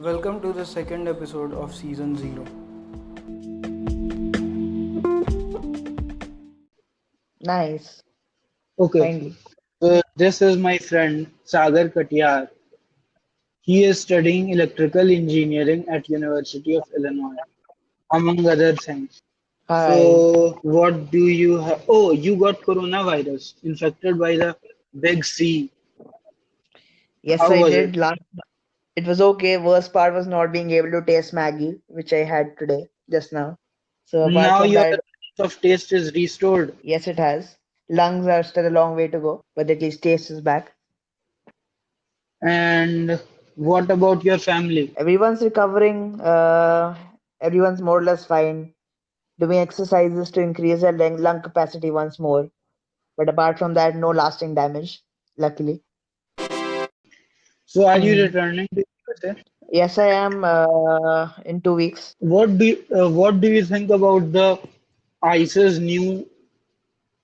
Welcome to the second episode of Season 0. Nice, Okay, finally. so this is my friend Sagar Katiyar. He is studying electrical engineering at University of Illinois, among other things. Hi. So, what do you have? Oh, you got coronavirus, infected by the big C. Yes, How I was it? did last. It was okay. Worst part was not being able to taste Maggie, which I had today, just now. So apart Now from your that, sense of taste is restored. yes, it has. Lungs are still a long way to go, but at least taste is back. And what about your family? Everyone's recovering. Everyone's more or less fine. Doing exercises to increase their lung capacity once more. But apart from that, no lasting damage, luckily. So, are you Hmm. returning to USA? Yes, I am in 2 weeks. What do you think about the ICE's new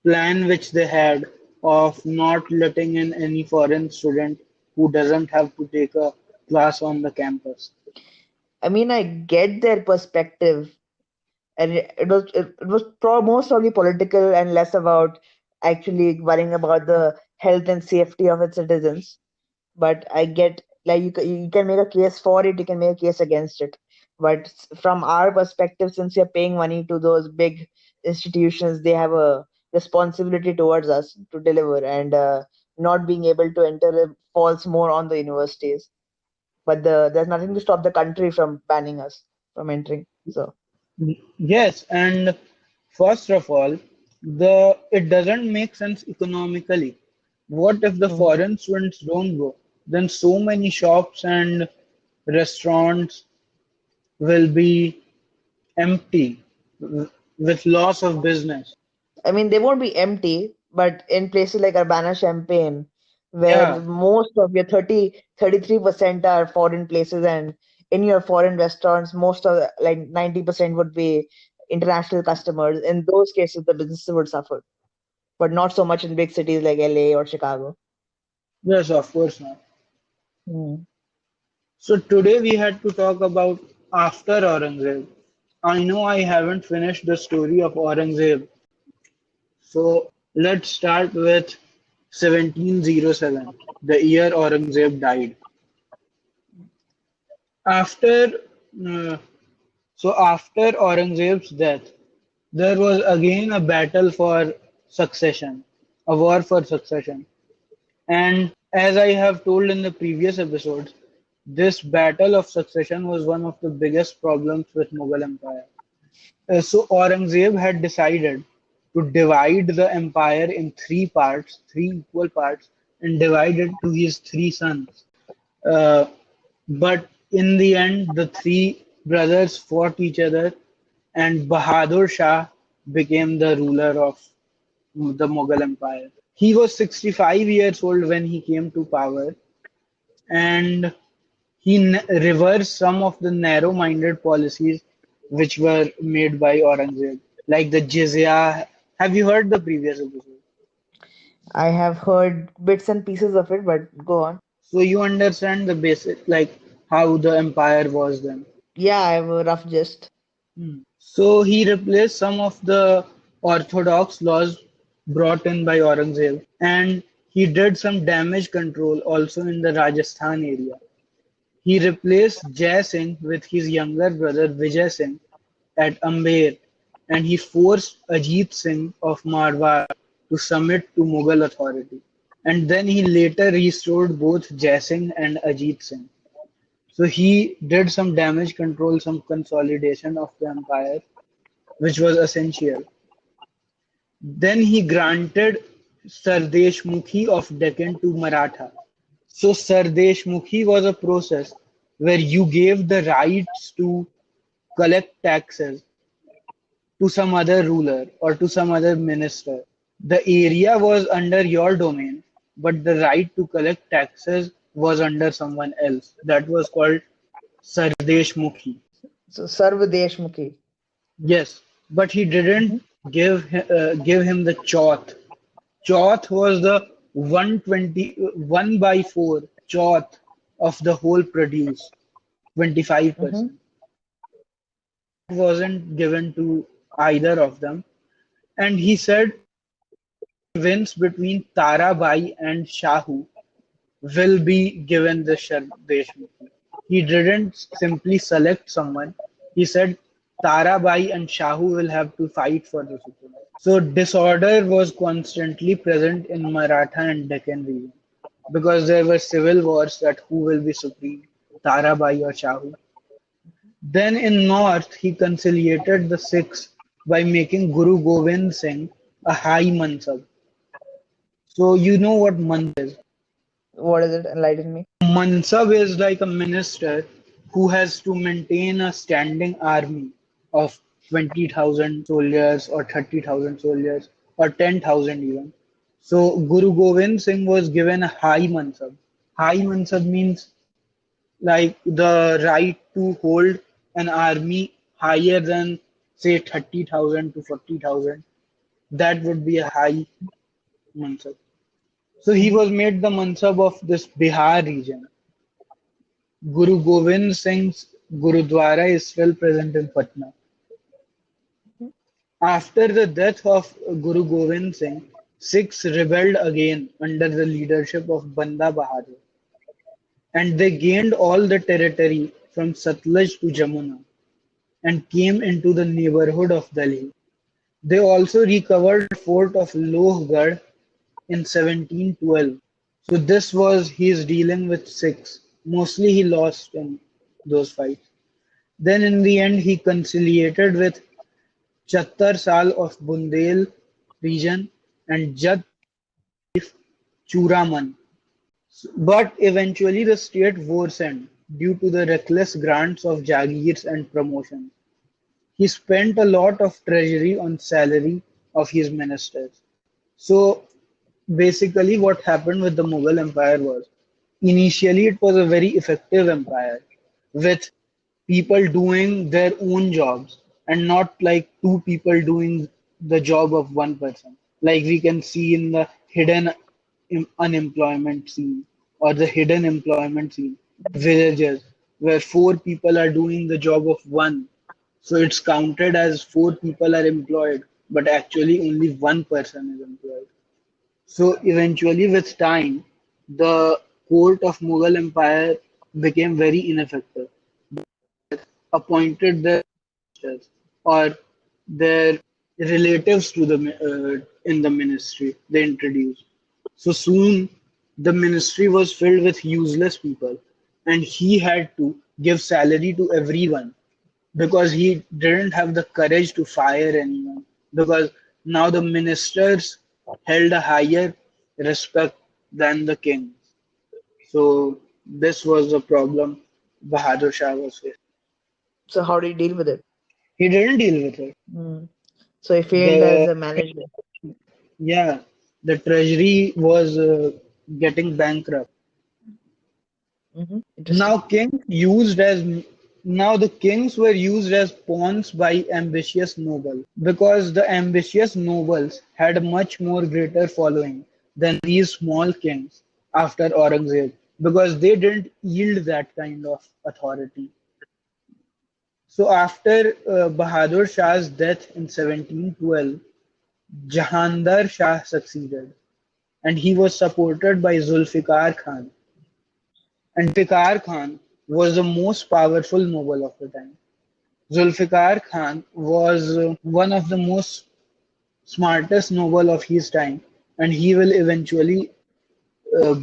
plan which they had of not letting in any foreign student who doesn't have to take a class on the campus. I mean, I get their perspective, and it was most probably political and less about actually worrying about the health and safety of its citizens. But I get, like, you can make a case for it, you can make a case against it. But from our perspective, since you're paying money to those big institutions, they have a responsibility towards us to deliver, and not being able to enter falls more on the universities. But there's nothing to stop the country from banning us from entering. So. Yes, and first of all, the it doesn't make sense economically. What if the Mhm. foreign students don't go? Then so many shops and restaurants will be empty with loss of business. I mean, they won't be empty, but in places like Urbana-Champaign, where Yeah, most of your 33% are foreign places, and in your foreign restaurants, most of like 90% would be international customers. In those cases, the businesses would suffer, but not so much in big cities like LA or Chicago. yes, of course not. Hmm. So today we had to talk about after Aurangzeb. I know I haven't finished the story of Aurangzeb, so let's start with 1707, the year Aurangzeb died. After uh, after Aurangzeb's death, there was again a battle for succession, a war for succession. And as I have told in the previous episodes, this battle of succession was one of the biggest problems with Mughal Empire. So Aurangzeb had decided to divide the empire in three parts, three equal parts, and divide it to his three sons. Uh, but in the end, the three brothers fought each other, and Bahadur Shah became the ruler of the Mughal Empire. He was 65 years old when he came to power, and he reversed some of the narrow-minded policies which were made by Aurangzeb, like the Jizya. Have you heard the previous episode? I have heard bits and pieces of it, but go on. So you understand the basic, like how the empire was then. Yeah, I have a rough gist. So he replaced some of the orthodox laws brought in by Aurangzeb, and he did some damage control also in the Rajasthan area. He replaced Jai Singh with his younger brother Vijay Singh at Amber, and he forced Ajit Singh of Marwar to submit to Mughal authority. And then he later restored both Jai Singh and Ajit Singh. So he did some damage control, some consolidation of the empire, which was essential. Then he granted Sardeshmukhi of Deccan to Maratha. So Sardeshmukhi was a process where you gave the rights to collect taxes to some other ruler or to some other minister. The area was under your domain, but the right to collect taxes was under someone else. That was called Sardeshmukhi. So, Sarv Deshmukhi. Yes, but he didn't give him the chauth. Chauth was the 120 1 by 4 chauth of the whole produce. Mm-hmm. 25%. Wasn't given to either of them. And he said wins between Tarabai and Shahu will be given the Deshmukhi. He didn't simply select someone. He said Tarabai and Shahu will have to fight for the supremacy. So disorder was constantly present in Maratha and Deccan region because there were civil wars that who will be supreme, Tarabai or Shahu. Then in north he conciliated the Sikhs by making Guru Gobind Singh a high mansab. So you know what mansab is. What is it? Enlighten me. Mansab is like a minister who has to maintain a standing army of 20,000 soldiers or 30,000 soldiers or 10,000 even. So Guru Gobind Singh was given a high mansab. High mansab means like the right to hold an army higher than say 30,000 to 40,000. That would be a high mansab. So he Mm-hmm. was made the mansab of this Bihar region. Guru Gobind Singh's Gurudwara is still present in Patna. After the death of Guru Gobind Singh, Sikhs rebelled again under the leadership of Banda Bahadur, and they gained all the territory from Satluj to Jamuna and came into the neighborhood of Delhi. They also recovered the fort of Lohgarh in 1712. So this was his dealing with Sikhs. Mostly he lost in those fights. Then in the end he conciliated with Chattar Sal of Bundel region and Jat Churaman. But eventually the state worsened due to the reckless grants of Jagirs and promotions. He spent a lot of treasury on salary of his ministers. So basically what happened with the Mughal Empire was initially it was a very effective empire with people doing their own jobs and not like two people doing the job of one person. Like we can see in the hidden unemployment scene or the hidden employment scene, villages where four people are doing the job of one. So it's counted as four people are employed, but actually only one person is employed. So eventually, with time, the court of Mughal Empire became very ineffective. Appointed their ministers or their relatives to the in the ministry they introduced. So soon, the ministry was filled with useless people, and he had to give salary to everyone because he didn't have the courage to fire anyone because now the ministers held a higher respect than the kings. So this was the problem Bahadur Shah was facing. So how do you deal with it? He didn't deal with it. Mm. So he failed as The a manager. yeah, the treasury was getting bankrupt. Mm-hmm. Now Interesting. kings used as Now the kings were used as pawns by ambitious nobles because the ambitious nobles had a much more greater following than these small kings after Aurangzeb because they didn't yield that kind of authority. So after Bahadur Shah's death in 1712, Jahandar Shah succeeded and he was supported by Zulfikar Khan. And Zulfikar Khan was the most powerful noble of the time. Zulfikar Khan was one of the most smartest noble of his time, and he will eventually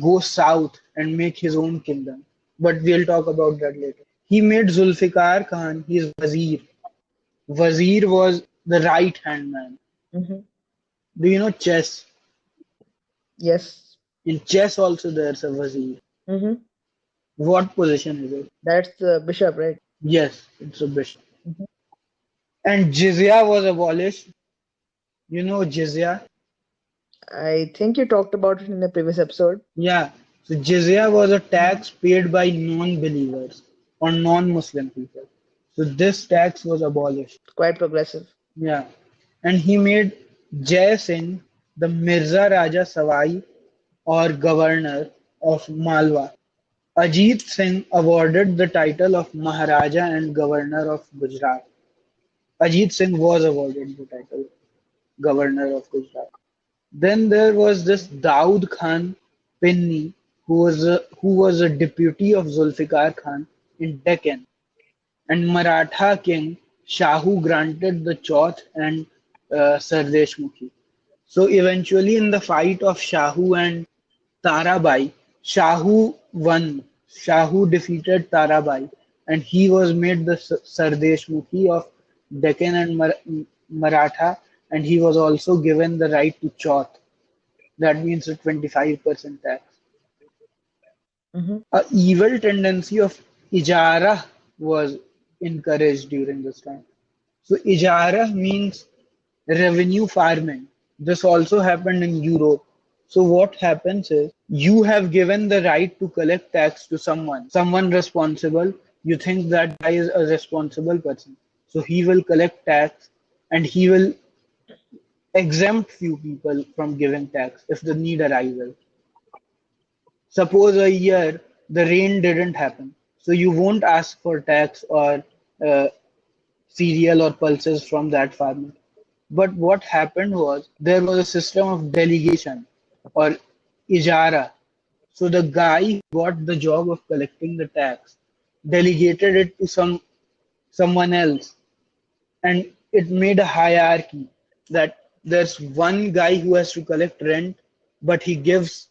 go south and make his own kingdom. But we'll talk about that later. He made Zulfikar Khan his wazir. Wazir was the right hand man. Mm-hmm. Do you know chess? Yes. In chess also there's a wazir. Mm-hmm. What position is it? That's the bishop, right? Yes, it's a bishop. Mm-hmm. And Jizya was abolished. You know Jizya? I think you talked about it in the previous episode. Yeah. So Jizya was a Mm-hmm. tax paid by non-believers or non-Muslim people. So this tax was abolished. Quite progressive. Yeah. And he made Jai Singh the Mirza Raja Savai or governor of Malwa, Ajit Singh awarded the title of Maharaja and Governor of Gujarat. Ajit Singh was awarded the title Governor of Gujarat. Then there was this Daud Khan Pinni, who was a deputy of Zulfikar Khan in Deccan, and Maratha king Shahu granted the Chauth and Sardeshmukhi. So eventually, in the fight of Shahu and Tarabai, Shahu won. Shahu defeated Tarabai, and he was made the Sardeshmukhi of Deccan and Maratha, and he was also given the right to Chauth. That means a 25% tax. Mm-hmm. A evil tendency of ijara was encouraged during this time. So ijara means revenue farming. This also happened in Europe. So what happens is you have given the right to collect tax to someone responsible. You think that guy is a responsible person. So he will collect tax and he will exempt few people from giving tax if the need arises. Suppose a year the rain didn't happen, so you won't ask for tax or uh, cereal or pulses from that farmer. But what happened was there was a system of delegation or ijara. So the guy who got the job of collecting the tax delegated it to someone else, and it made a hierarchy that there's one guy who has to collect rent, but he gives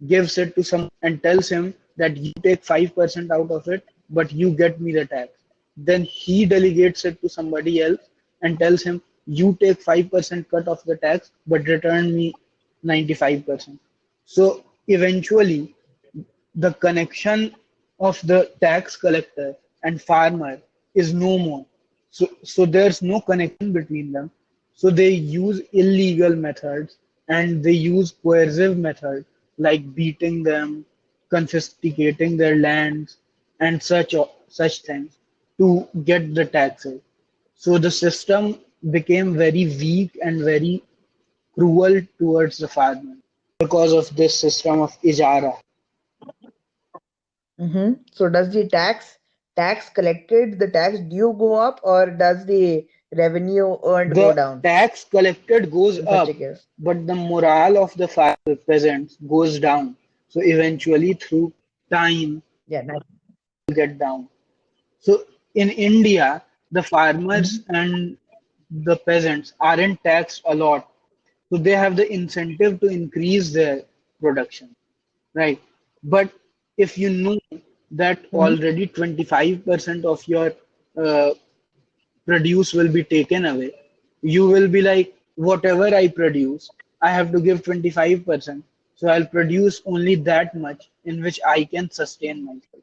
it to someone and tells him that you take 5% out of it, but you get me the tax. Then he delegates it to somebody else and tells him you take 5% cut of the tax, but return me 95%. So eventually the connection of the tax collector and farmer is no more. So there's no connection between them. So they use illegal methods and they use coercive methods like beating them, confiscating their lands, and such things to get the taxes. So the system became very weak and very cruel towards the farmer because of this system of ijara. Mm-hmm. So does the tax collected, the tax due go up, or does the revenue earned go The down tax collected goes in such up, a case? but the morale of the peasants goes down. So eventually, through time, Yeah, nice. get down. So in India, the farmers Mm-hmm. and the peasants aren't taxed a lot. So they have the incentive to increase their production, right? But if you know that Mm-hmm. already 25% of your uh, produce will be taken away, you will be like, whatever I produce, I have to give 25%. So I'll produce only that much in which I can sustain myself.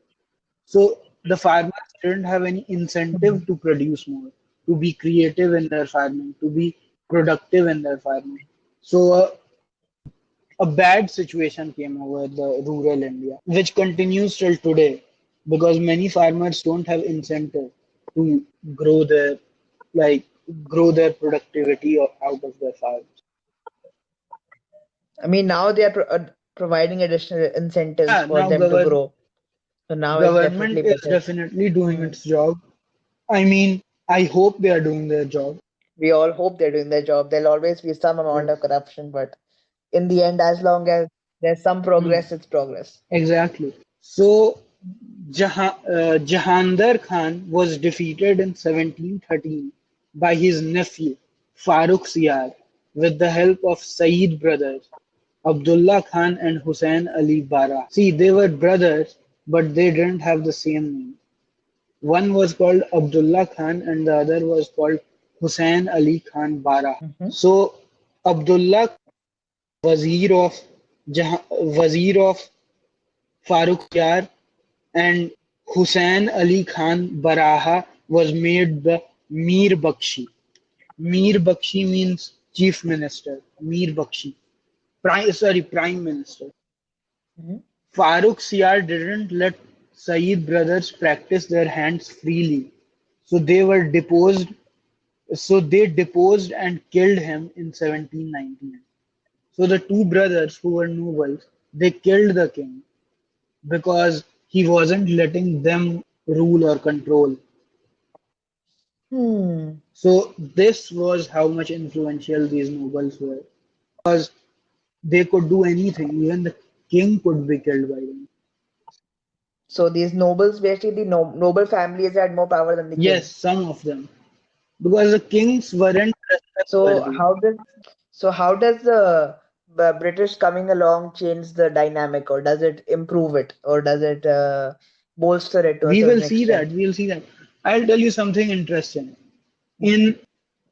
So the farmers didn't have any incentive to produce more, to be creative in their farming, to be productive in their farming. So a bad situation came over the rural India, which continues till today because many farmers don't have incentive to grow their like grow their productivity out of their farms. I mean, now they are providing additional incentives Yeah, for now them to grow. So now it's government definitely is better. definitely doing Hmm. its job. I mean, I hope they are doing their job. We all hope they're doing their job. There'll always be some amount Yes. of corruption, but in the end, as long as there's some Hmm. progress, it's progress. Exactly. So Jahandar Khan was defeated in 1713 by his nephew Farooq Siyar with the help of Saeed brothers Abdullah Khan and Hussain Ali Bara. See, they were brothers, but they didn't have the same name. One was called Abdullah Khan and the other was called Hussain Ali Khan Bara. Hmm. So Abdullah Wazir of Wazir of Farooq and Hussain Ali Khan Baraha was made the Mir Bakshi. Mir Bakshi means chief minister. Mir Bakshi. Prime minister. Hmm. Farooq Siyar didn't let Saeed brothers practice their hands freely. So they were deposed. So they deposed and killed him in 1719. So the two brothers who were nobles, they killed the king because he wasn't letting them rule or control. Hmm. So this was how much influential these nobles were, because they could do anything. Even the king could be killed by them. So these nobles, basically, the noble families had more power than the Yes, king. some of them, because the kings weren't So trustworthy. how does the British coming along change the dynamic, or does it improve it, or does it bolster it to a We will certain see that. extent? We'll see that. I'll tell you something interesting. In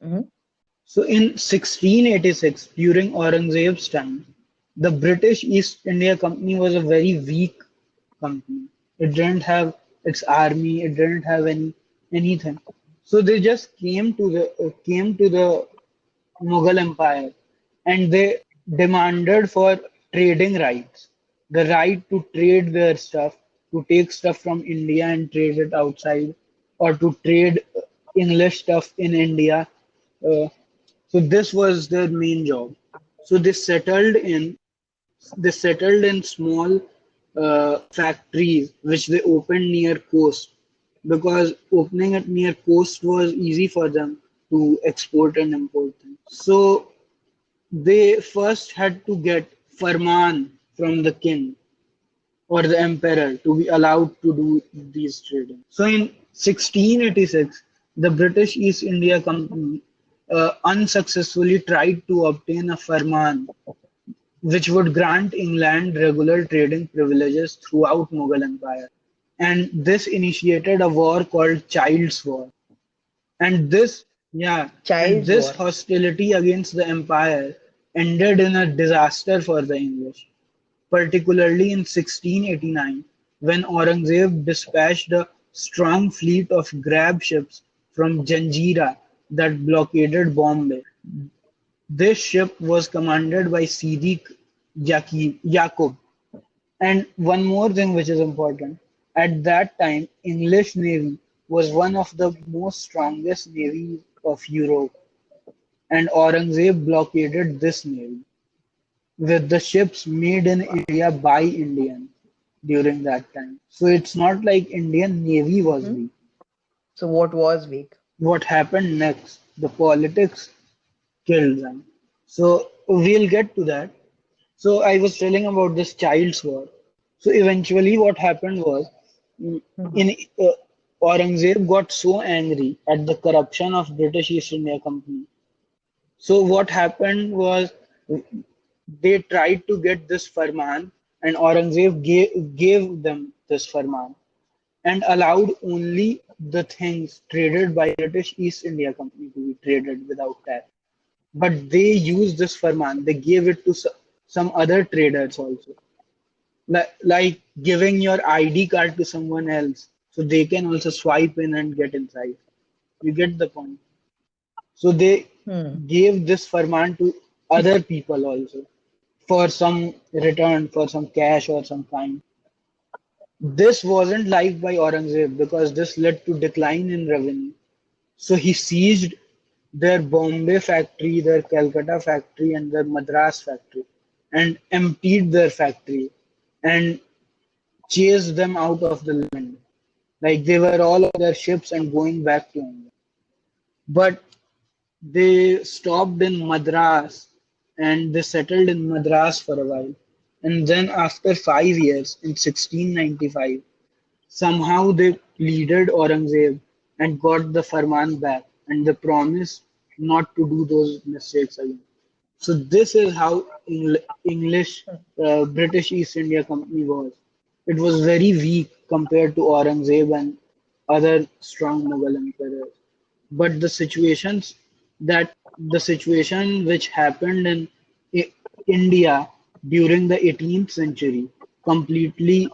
Hmm. in 1686, during Aurangzeb's time, the British East India Company was a very weak company. It didn't have its army. It didn't have anything. So they just came to the Mughal Empire, and they demanded for trading rights, the right to trade their stuff, to take stuff from India and trade it outside, or to trade English stuff in India. Uh, so this was their main job. So they settled in small factories which they opened near coast, because opening it near coast was easy for them to export and import things. So they first had to get Farman from the king or the emperor to be allowed to do these trading. So in 1686, the British East India Company unsuccessfully tried to obtain a Farman which would grant England regular trading privileges throughout Mughal Empire. And this initiated a war called Child's War. And this, yeah, and Child's this War. hostility against the empire ended in a disaster for the English, particularly in 1689, when Aurangzeb dispatched a strong fleet of grab ships from Janjira that blockaded Bombay. This ship was commanded by Siddiq Yaqub. And one more thing which is important, at that time, English Navy was one of the most strongest navies of Europe, and Aurangzeb blockaded this navy with the ships made in India by Indians during that time. So it's not like Indian Navy was Hmm. weak. So what was weak? What happened next? The politics killed them. So we'll get to that. So I was telling about this child's war. So eventually, what happened was, mm, Hmm. in Aurangzeb got so angry at the corruption of British East India Company. So what happened was, they tried to get this farman, and Aurangzeb gave them this farman and allowed only the things traded by British East India Company to be traded without tax. But they used this farman. They gave it to some other traders also, like giving your ID card to someone else so they can also swipe in and get inside. You get the point. So they Hmm. gave this farman to other people also for some return, for some cash or some kind. This wasn't liked by Aurangzeb because this led to decline in revenue. So he seized their Bombay factory, their Calcutta factory, and their Madras factory, and emptied their factory and chased them out of the land. Like they were all on their ships and going back to India. But they stopped in Madras and they settled in Madras for a while. And then after 5 years, in 1695, somehow they pleaded Aurangzeb and got the Farman back, and they promised not to do those mistakes again. So this is how English British East India Company was. It was very weak compared to Aurangzeb and other strong Mughal emperors. But the situation which happened in India during the 18th century completely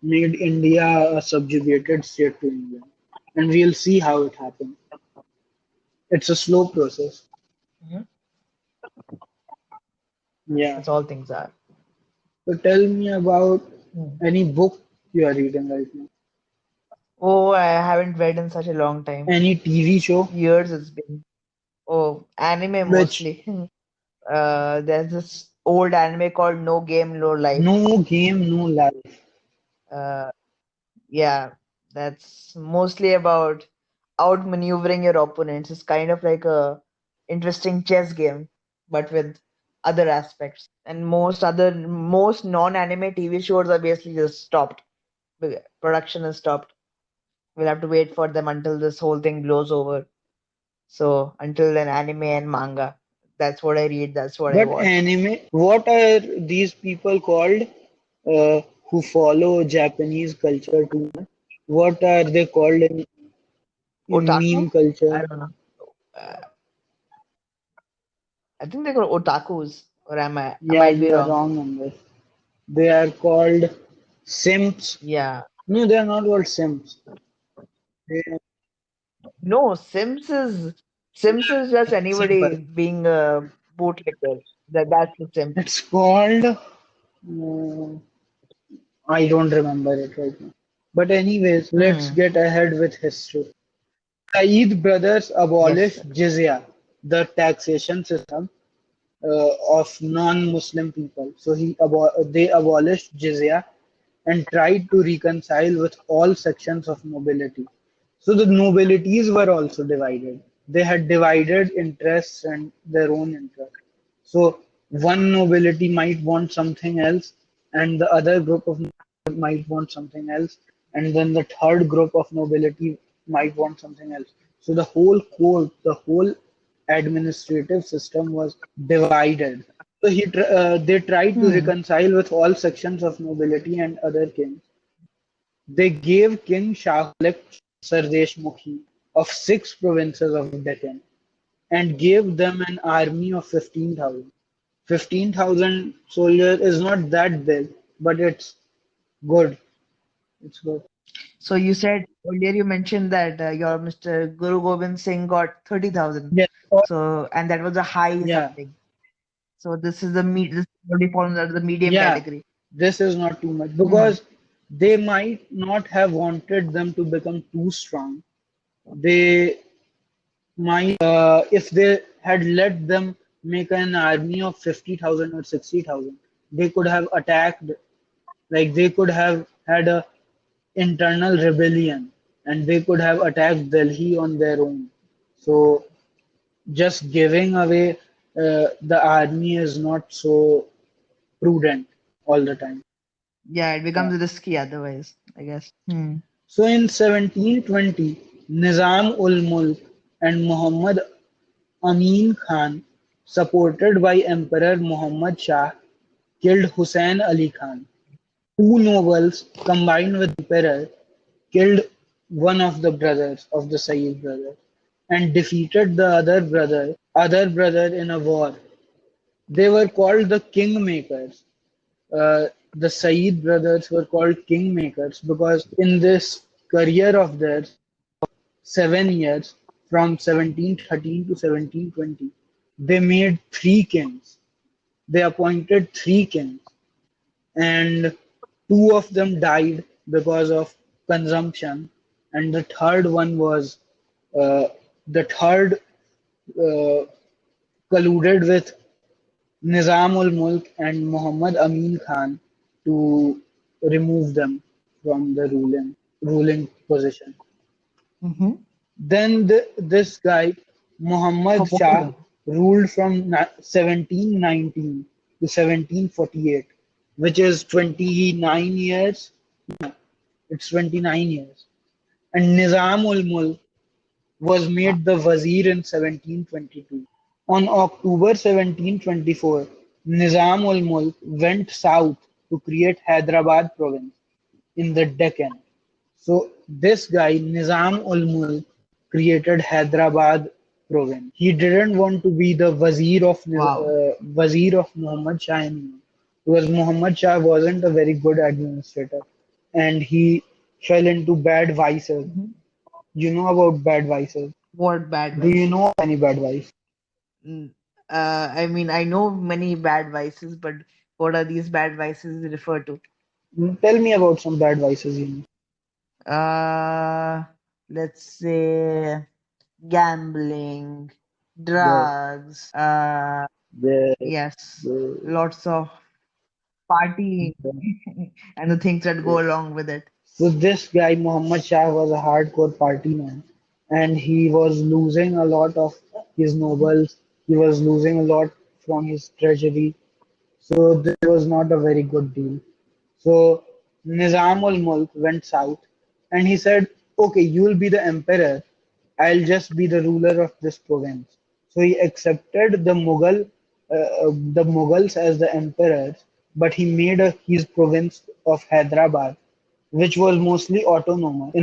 made India a subjugated state to England. And we'll see how it happened. It's a slow process. Mhm. Yeah. That's all things are. So tell me about Hmm. any book you are reading right now, Oh, I haven't read in such a long time. any TV show, Years it's been. Oh, anime which mostly. There's this old anime called No Game, No Life. no game, no life. Yeah, that's mostly about outmaneuvering your opponents. It's kind of like a interesting chess game, but with other aspects. And most non-anime TV shows are basically just stopped. Production is stopped. We'll have to wait for them until this whole thing blows over. So until then, anime and manga. That's what I read. That's what I But watch. anime, what are these people called who follow Japanese culture too much? What are they called in Otaku? meme culture? I don't know. Uh, I think they're called otakus, or am I? I Yeah, might be you are wrong. wrong on this. They are called simps. Yeah. No, they are not called simps. They are No, Sims is just simple. anybody being a bootlegger. That's the Sim. It's called. I don't remember it right now. But anyways, let's Hmm. get ahead with history. Saeed brothers Yes. abolished jizya, the taxation system of non-Muslim people. So they abolished jizya and tried to reconcile with all sections of nobility. So the nobilities were also divided. They had divided interests and their own interests. So one nobility might want something else, and the other group of nobility might want something else, and then the third group of nobility might want something else. So the whole court, the whole administrative system was divided. So they tried to Hmm. reconcile with all sections of nobility and other kings. They gave King Shah-Elect Sardeshmukhi of 6 provinces of Deccan and gave them an army of 15,000. 15,000 soldiers is not that big, but it's good. It's good. So you said earlier you mentioned that your Mr. Guru Gobind Singh got 30,000. Yes. So and that was a high Yeah. something. So this already falls under the medium Yeah. category. This is not too much Hmm. because they might not have wanted them to become too strong. They might, if they had let them make an army of 50,000 or 60,000, they could have attacked, like they could have had a internal rebellion and they could have attacked Delhi on their own. So just giving away the army is not so prudent all the time. Yeah, it Yeah. becomes risky otherwise, I guess. Hmm. So in 1720, Nizam ul Mulk and Muhammad Amin Khan, supported by Emperor Muhammad Shah, killed Hussain Ali Khan. Two nobles combined with the emperor killed one of the brothers of the Sayyid brothers and defeated the other brother in a war. They were called the Kingmakers. The Sayyid brothers were called Kingmakers because in this career of theirs, 7 years from 1713 to 1720, they made 3 kings. They appointed 3 kings, and two of them died because of consumption, and the third one was the third uh, colluded with Nizam ul Mulk and Muhammad Amin Khan to remove them from the ruling position. Mm-hmm. Then this guy, Muhammad For both of Shah, them. ruled from 1719 to 1748, which is 29 years. It's 29 years. And Nizam ul Mulk was Wow. made the Wazir in 1722. On October 1724, Nizam ul Mulk went south to create Hyderabad province in the Deccan. So this guy, Nizam ul Mulk, created Hyderabad province. He didn't want to be the Wow. Wazir of Muhammad Shah anymore because Muhammad Shah wasn't a very good administrator and he fell into bad vices. Mm-hmm. You know about bad vices. What bad Do you know vices? any bad vice? Mm, I mean, I know many bad vices, but what are these bad vices refer to? Tell me about some bad vices you know. Uh, let's say gambling, The, drugs, the, yes, the, lots of partying the, and the things that go along with it. So this guy Muhammad Shah was a hardcore party man, and he was losing a lot of his nobles. He was losing a lot from his treasury. So this was not a very good deal. So Nizam ul Mulk went south, and he said, "Okay, you will be the emperor. I'll just be the ruler of this province." So he accepted the Mughals as the emperors, but he made his province of Hyderabad, which was mostly autonomous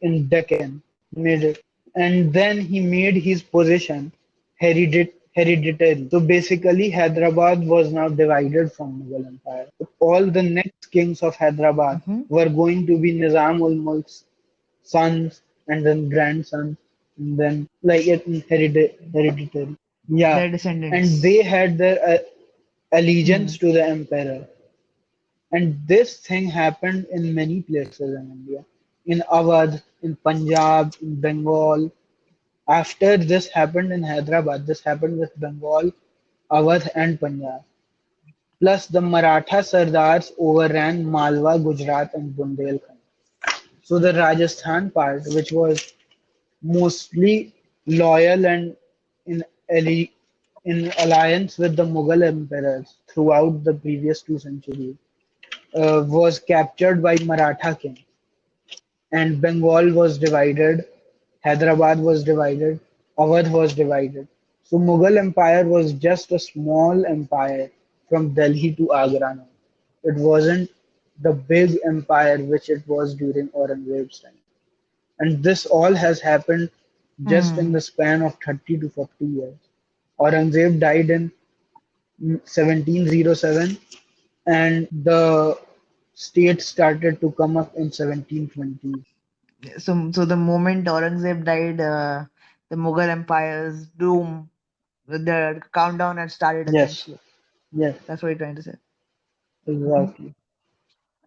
in Deccan. He made it, and then he made his position hereditary. So basically, Hyderabad was now divided from Mughal Empire. All the next kings of Hyderabad Mm-hmm. were going to be Nizam ul Mulk's sons and then grandsons, and then like it hereditary. Yeah, Their and descendants. they had their allegiance Hmm. to the emperor. And this thing happened in many places in India, in Awadh, in Punjab, in Bengal. After this happened in Hyderabad, this happened with Bengal, Awadh, and Punjab. Plus, the Maratha Sardars overran Malwa, Gujarat, and Bundelkhand. So the Rajasthan part, which was mostly loyal and in ally- in alliance with the Mughal emperors throughout the previous 2 centuries, was captured by Maratha kings, and Bengal was divided, Hyderabad was divided, Awadh was divided. So Mughal Empire was just a small empire from Delhi to Agra now. It wasn't the big empire which it was during Aurangzeb's time. And this all has happened just in Hmm. the span of 30 to 40 years. Aurangzeb died in 1707, and the state started to come up in 1720. So the moment Aurangzeb died, the Mughal Empire's doom, the countdown had started Yes, essentially. yes, That's what you're trying to say. Mhm. exactly.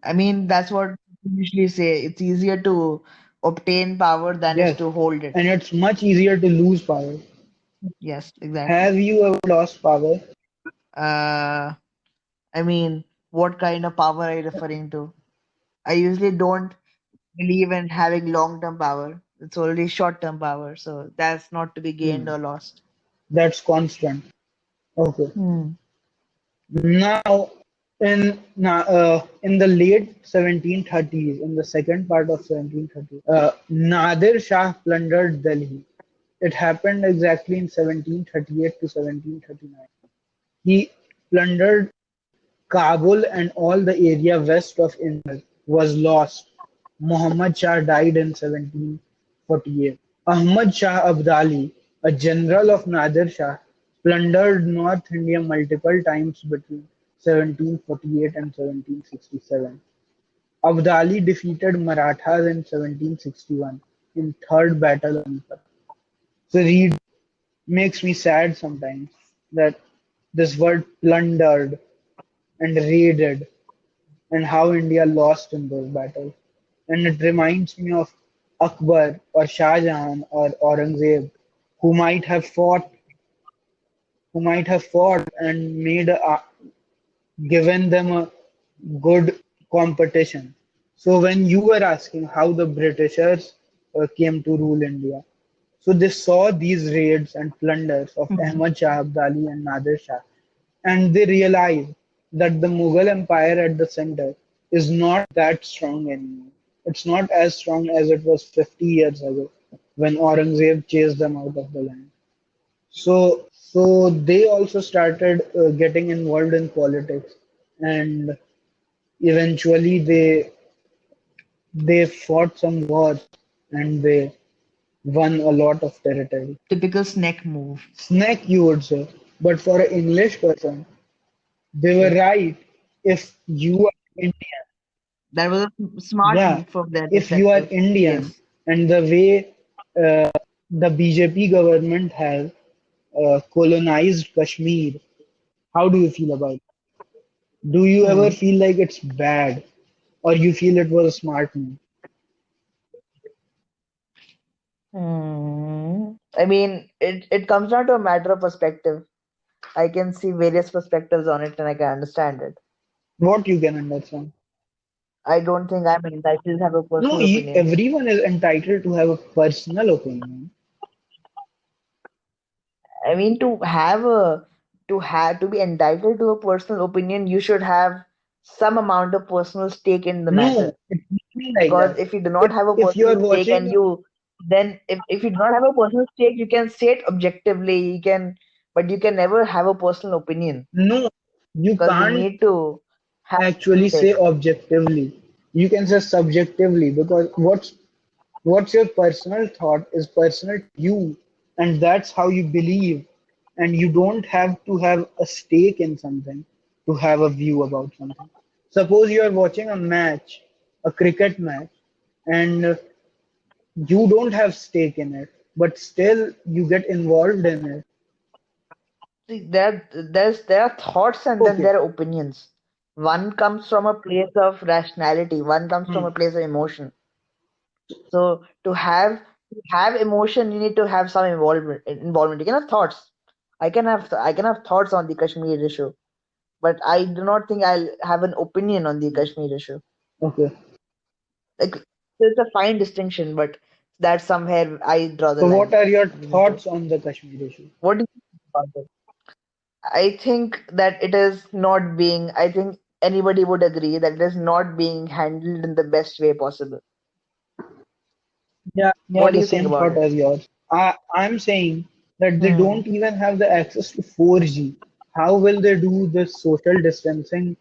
I mean, that's what we usually say. It's easier to obtain power than is Yes, to hold it. and it's much easier to lose power. Yes, exactly. Have you ever lost power? Uh, I mean, what kind of power are you referring to? I usually don't believe in having long-term power. It's only short-term power, so that's not to be gained Hmm, or lost. that's constant. Okay. Hmm. Now, in the late 1730s, in the second part of 1730s, Nadir Shah plundered Delhi. It happened exactly in 1738 to 1739. He plundered Kabul and all the area west of Indus was lost. Muhammad Shah died in 1748. Ahmad Shah Abdali, a general of Nadir Shah, plundered North India multiple times between 1748 and 1767. Abdali defeated Marathas in 1761 in Third Battle of Panipat. So read makes me sad sometimes that this word plundered and raided and how India lost in those battles. And it reminds me of Akbar or Shah Jahan or Aurangzeb, who might have fought, who might have fought and given them a good competition. So when you were asking how the Britishers came to rule India, so they saw these raids and plunders of Mhm. Ahmad Shah Abdali and Nadir Shah, and they realized that the Mughal Empire at the center is not that strong anymore. It's not as strong as it was 50 years ago when Aurangzeb chased them out of the land. So they also started getting involved in politics, and eventually they fought some wars and they won a lot of territory. Typical snake move. Snack, you would say, but for an English person, they were right. If you are Indian, That was a smart yeah, move from their if you are perspective. Indian, Yes. and the way the BJP government has colonized Kashmir, how do you feel about it? Do you ever Hmm. feel like it's bad, or you feel it was a smart move? Hmm. I mean, it comes down to a matter of perspective. I can see various perspectives on it and I can understand it. What you can understand? I don't think I'm entitled to have a No, personal opinion. everyone is entitled to have a personal opinion. I mean, to be entitled to a personal opinion, you should have some amount of personal stake in the No, matter. it's not like Because that. if you do not have a If you personal are stake watching, and you then if you do not have a personal stake, you can say it objectively, but you can never have a personal opinion no, you because you can't need to have some actually say stake. objectively. You can say subjectively because what's your personal thought is personal to you, and that's how you believe. And you don't have to have a stake in something to have a view about something. Suppose you are watching a match, a cricket match, and you don't have stake in it, but still you get involved in it. See, there are thoughts and then Okay. there are opinions. One comes from a place of rationality, one comes from Hmm. a place of emotion. So to have emotion, you need to have some involvement. You can have thoughts. I can have thoughts on the Kashmir issue, but I do not think I'll have an opinion on the Kashmir issue. Okay. Like there's a fine distinction, but that's somewhere I draw the So what line are your between two. thoughts on the Kashmir issue? What do you think about it? I think that it is not being. I think anybody would agree that it is not being handled in the best way possible. Yeah, What do the you think same about thought it? as yours. I'm saying that they Hmm. don't even have the access to 4G. How will they do this social distancing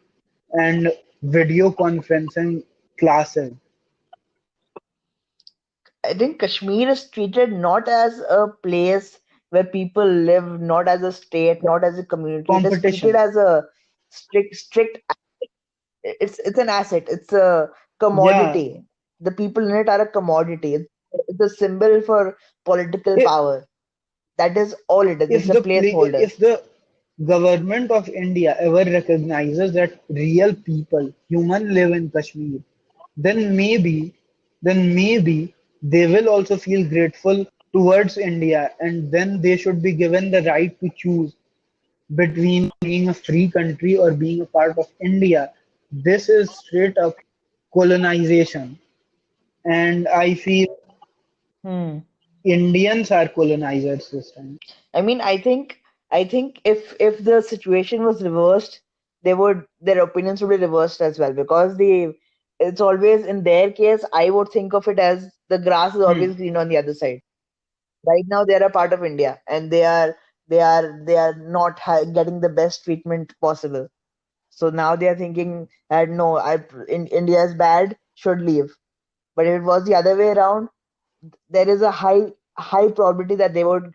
and video conferencing classes? I think Kashmir is treated not as a place where people live, not as a state, not as a community. It is treated Competition. as a strict. It's an asset. It's a Yeah. commodity. The people in it are a commodity. It's a symbol for political If power. That is all it is. if It's a placeholder. if the government of India ever recognizes that real people, human live in Kashmir, then maybe, then maybe they will also feel grateful towards India, and then they should be given the right to choose between being a free country or being a part of India. This is straight up colonization, and I feel Hmm. Indians are colonizers this time. I think if the situation was reversed, their opinions would be reversed as well because it's always in their case. I would think of it as the grass is Hmm. always green on the other side. Right now, they are a part of India, and they are not getting the best treatment possible. So now they are thinking that no, India is bad, should leave. But if it was the other way around, there is a high probability that they would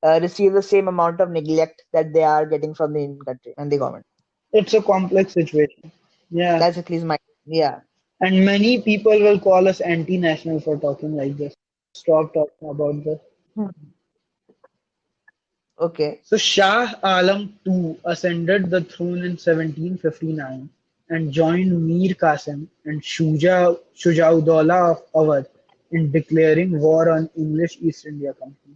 receive the same amount of neglect that they are getting from the Indian country and the government. It's a complex situation. Yeah. That's at least my yeah. And many people will call us anti-national for talking like this. Stop talking about this. Hmm. Okay. So Shah Alam II ascended the throne in 1759 and joined Mir Qasim and Shujauddaulah of Awadh in declaring war on English East India Company.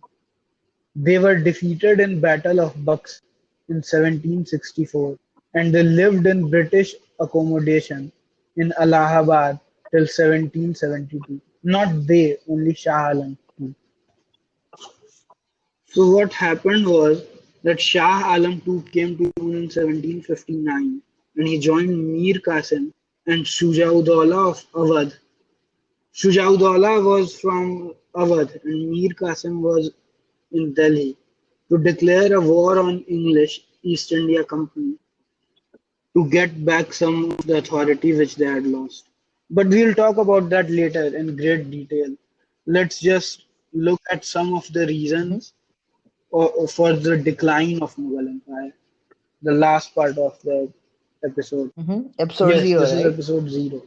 They were defeated in Battle of Bucks in 1764 and they lived in British accommodation in Allahabad till 1772. Not they, only Shah Alam too. So what happened was that Shah Alam II came to throne in 1759 and he joined Mir Qasim and Shujauddaulah of Awadh. Shujauddaulah was from Awadh and Mir Qasim was in Delhi to declare a war on English East India Company to get back some of the authority which they had lost. But we'll talk about that later in great detail. Let's just look at some of the Mm-hmm. reasons for the decline of Mughal Empire, the last part of the episode. Mm-hmm. Episode Yes, zero, this is right? episode 0.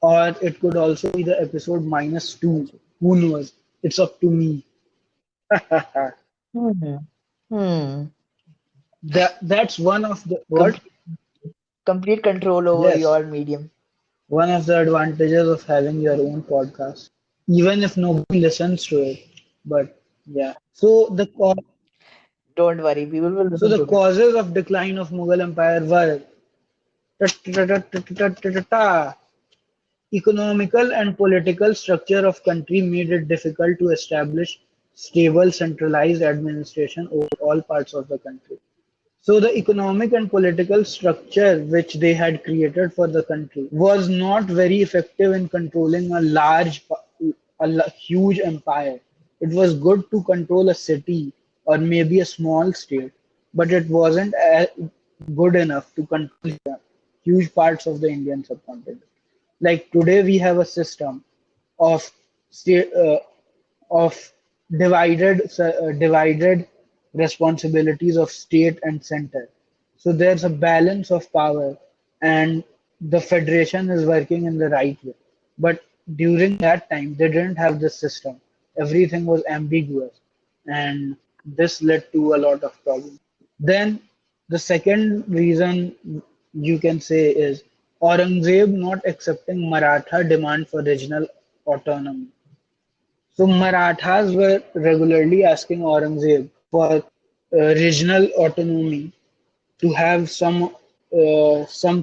Or it could also be the episode -2. Who knows? It's up to me. Hmm. Hmm. That's one of the what? Complete, complete control over Yes, your medium. one of the advantages of having your own podcast, even if nobody listens to it. But yeah. Don't worry, people will So listen the to it. causes of decline of Mughal Empire were ta- ta- ta- ta- ta- ta- ta- ta- ta- ta. Economical and political structure of country made it difficult to establish stable centralized administration over all parts of the country. So the economic and political structure which they had created for the country was not very effective in controlling huge empire. It was good to control a city or maybe a small state, but it wasn't good enough to control huge parts of the Indian subcontinent. Like today, we have a system of state of divided responsibilities of state and center. So there's a balance of power, and the federation is working in the right way. But during that time, they didn't have this system. Everything was ambiguous, and this led to a lot of problems. Then the second reason you can say is Aurangzeb not accepting Maratha demand for regional autonomy. So Marathas were regularly asking Aurangzeb for regional autonomy to have some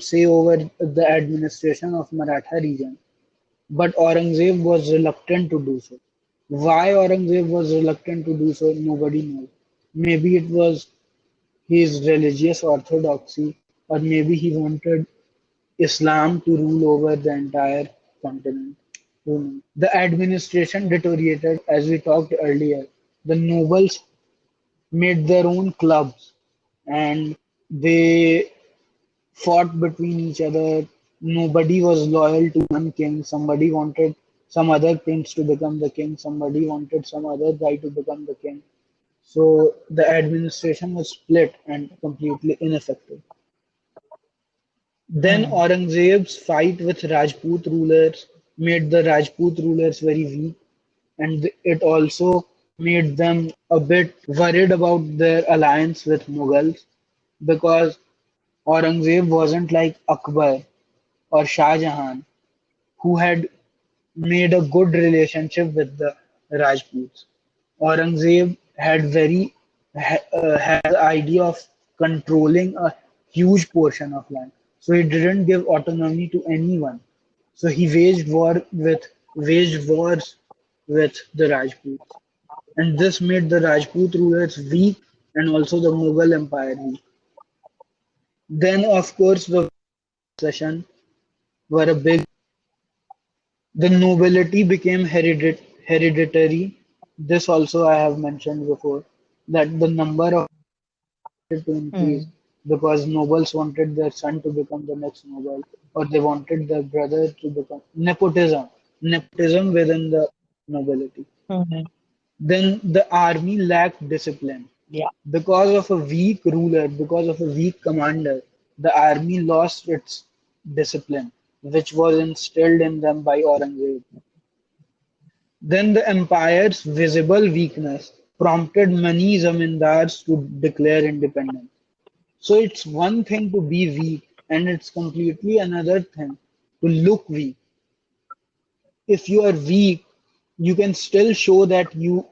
say over the administration of Maratha region, but Aurangzeb was reluctant to do so. Why Aurangzeb was reluctant to do so, nobody knows. Maybe it was his religious orthodoxy, or maybe he wanted Islam to rule over the entire continent. Who knows? The administration deteriorated, as we talked earlier. The nobles made their own clubs and they fought between each other. Nobody was loyal to one king. Somebody wanted some other prince to become the king. Somebody wanted some other guy to become the king. So the administration was split and completely ineffective. Then Hmm. Aurangzeb's fight with Rajput rulers made the Rajput rulers very weak, and it also made them a bit worried about their alliance with Mughals because Aurangzeb wasn't like Akbar or Shah Jahan, who had made a good relationship with the Rajputs. Aurangzeb had the idea of controlling a huge portion of land, so he didn't give autonomy to anyone. So he waged wars with the Rajputs, and this made the Rajput rulers weak and also the Mughal Empire weak. Then, of course, the succession were a big. The nobility became hereditary. This also I have mentioned before that the number of to increase Hmm. because nobles wanted their son to become the next noble or they wanted their brother to become nepotism within the nobility. Hmm. Then the army lacked discipline. Yeah. Because of a weak ruler, because of a weak commander, the army lost its discipline, which was instilled in them by Aurangzeb. Then the empire's visible weakness prompted many zamindars to declare independence. So it's one thing to be weak, and it's completely another thing to look weak. If you are weak, you can still show that you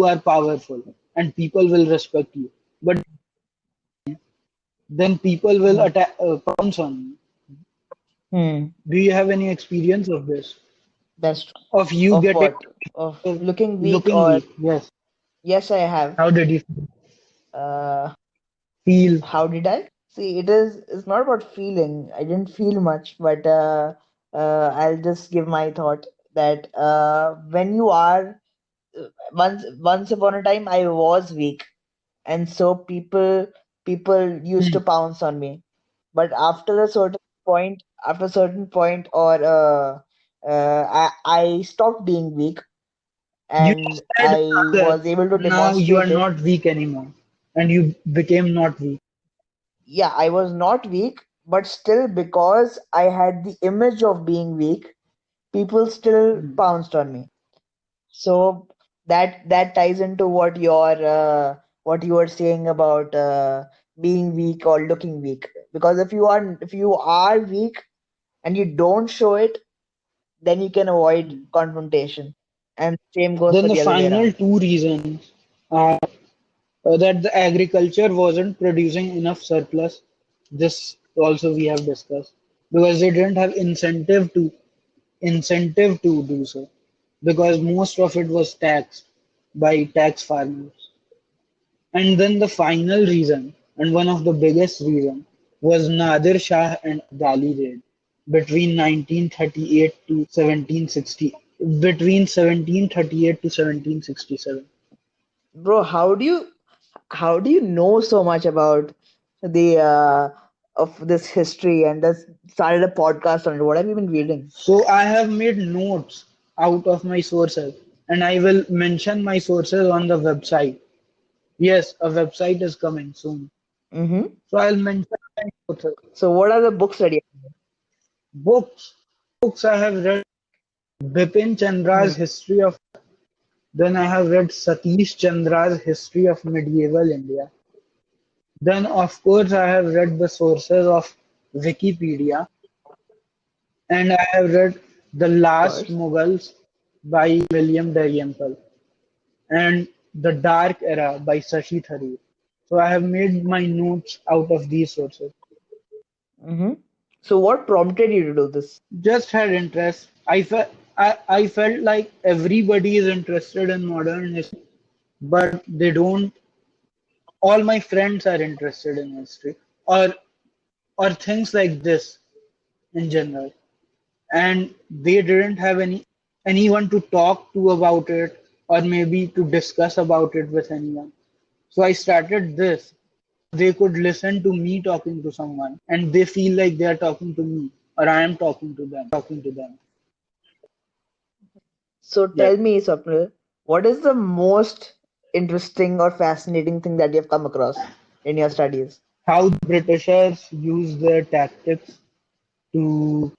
are powerful, and people will respect you. But then people will Hmm. attack, pounce on you. Hmm. Do you have any experience of this? That's true. Of you Of getting what? Of looking weak looking or weak? Yes. yes, I have. How did you Uh, feel? how did I? See, it's not about feeling. I didn't feel much, but I'll just give my thought that when you are once upon a time I was weak, and so people used Hmm. to pounce on me. But after a certain point, or I stopped being weak, You and said I earlier, was able to now you are demonstrate it. not weak anymore, and you became not weak. Yeah, I was not weak, but still, because I had the image of being weak, people still Hmm. pounced on me. So that ties into what you were saying about being weak or looking weak. Because if you are weak and you don't show it, then you can avoid Hmm. confrontation. And same goes Then for the the other way final around. two reasons are that the agriculture wasn't producing enough surplus. This also we have discussed because they didn't have incentive to. incentive to do so because most of it was taxed by tax farmers. And then the final reason, and one of the biggest reason, was Nadir Shah and Abdali raid between 1938 to 1760, between 1738 to 1767. Bro, how do you know so much about the of this history and just started a podcast on it? What have you been reading? So I have made notes out of my sources, and I will mention my sources on the website. Yes, a website is coming soon. Mm-hmm. So I'll mention my sources. So what are the books that you Books. Books I have read Bipin hmm. Chandra's History of. Then I have read Satish Chandra's History of Medieval India. Then, of course, I have read the sources of Wikipedia, and I have read The Of Last course. Mughals by William Dalrymple and The Dark Era by Sashi Tharoor. So I have made my notes out of these sources. Mm-hmm. So what prompted you to do this? Just had interest. I felt like everybody is interested in modern history, but they don't. All my friends are interested in history, or things like this in general, and they didn't have anyone to talk to about it or maybe to discuss about it with anyone. So I started this so they could listen to me talking to someone and they feel like they are talking to me or I am talking to them. So Yes. tell me, Swapnil, what is the most interesting or fascinating thing that you've come across in your studies? How the Britishers used their tactics to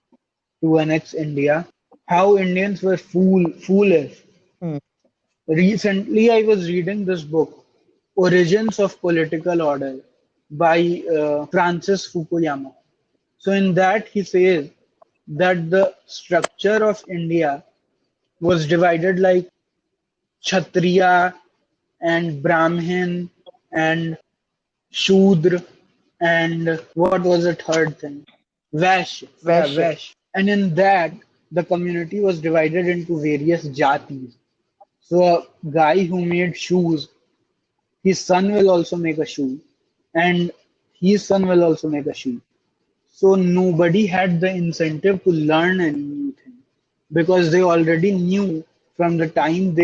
annex India, how Indians were foolish. Hmm. Recently, I was reading this book, Origins of Political Order by Francis Fukuyama. So, in that, he says that the structure of India was divided like Kshatriya and Brahmin and Shudra and what was the third thing? Vash. Yeah, Vaishya. Vash. And in that, the community was divided into various jatis. So a guy who made shoes, his son will also make a shoe, and his son will also make a shoe. So nobody had the incentive to learn any new thing because they already knew from the time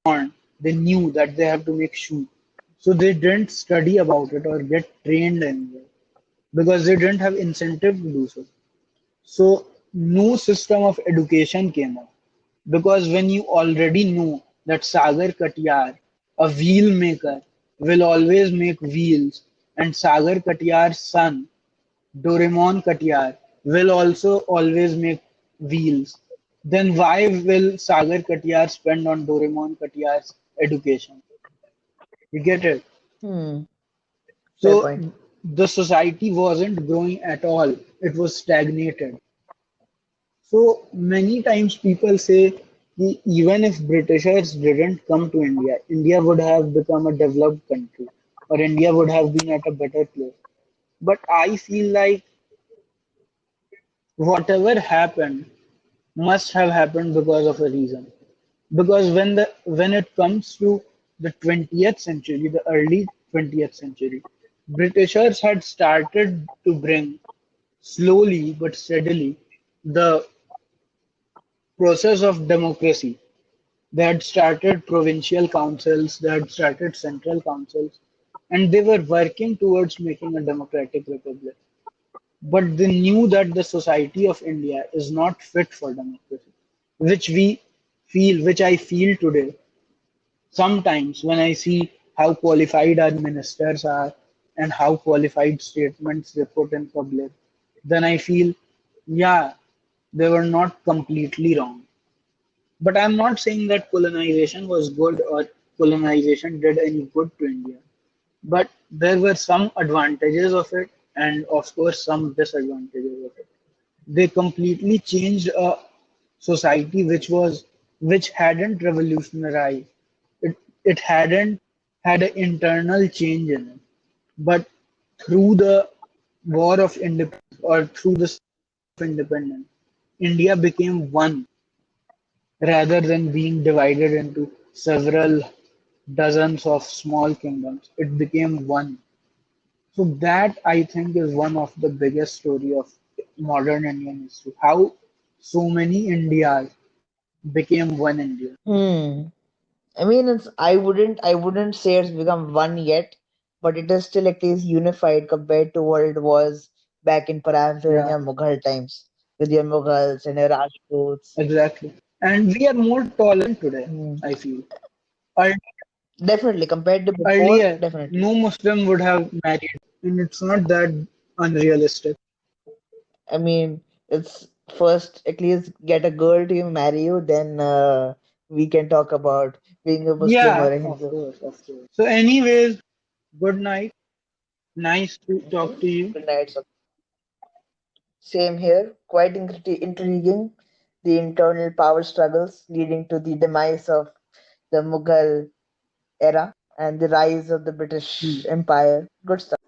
born, they knew that they have to make shoe. So they didn't study about it or get trained anywhere because they didn't have incentive to do so. So no system of education came up because when you already know that Sagar Katyar, a wheel maker, will always make wheels, and Sagar Katyar's son, Doraemon Katyar, will also always make wheels, then why will Sagar Katyar spend on Doraemon Katyar's education? You get it? Hmm. Fair So point. the society wasn't growing at all, it was stagnated. So many times people say that even if Britishers didn't come to India, India would have become a developed country or India would have been at a better place. But I feel like whatever happened must have happened because of a reason. Because when it comes to the 20th century, the early 20th century, Britishers had started to bring slowly but steadily the process of democracy. They had started provincial councils, they had started central councils, and they were working towards making a democratic republic. But they knew that the society of India is not fit for democracy, which I feel today. Sometimes when I see how qualified our ministers are and how qualified statements they put in public, then I feel, yeah, they were not completely wrong. But I'm not saying that colonization was good or colonization did any good to India. But there were some advantages of it and of course some disadvantages of it. They completely changed a society which hadn't revolutionized. It hadn't had an internal change in it. But through the war of independence or through the independence, India became one rather than being divided into several dozens of small kingdoms. It became one. So that I think is one of the biggest story of modern Indian history. How so many Indias became one India. Hmm. I mean, I wouldn't say it's become one yet, but it is still at least unified compared to what it was back in perhaps during Yeah, your Mughal times with your Mughals and your Rajputs. exactly. And we are more tolerant today, Hmm. I feel. Ear- Definitely compared to before, Earlier, definitely. no Muslim would have married, and it's not that unrealistic. I mean, it's first at least get a girl to marry you, then we can talk about being a Muslim or Yeah, a of Hindu. course, of course. So, anyways, good night. Nice to talk to you. Good night. Same here, quite intriguing. The internal power struggles leading to the demise of the Mughal era and the rise of the Hmm. British Empire. Good stuff.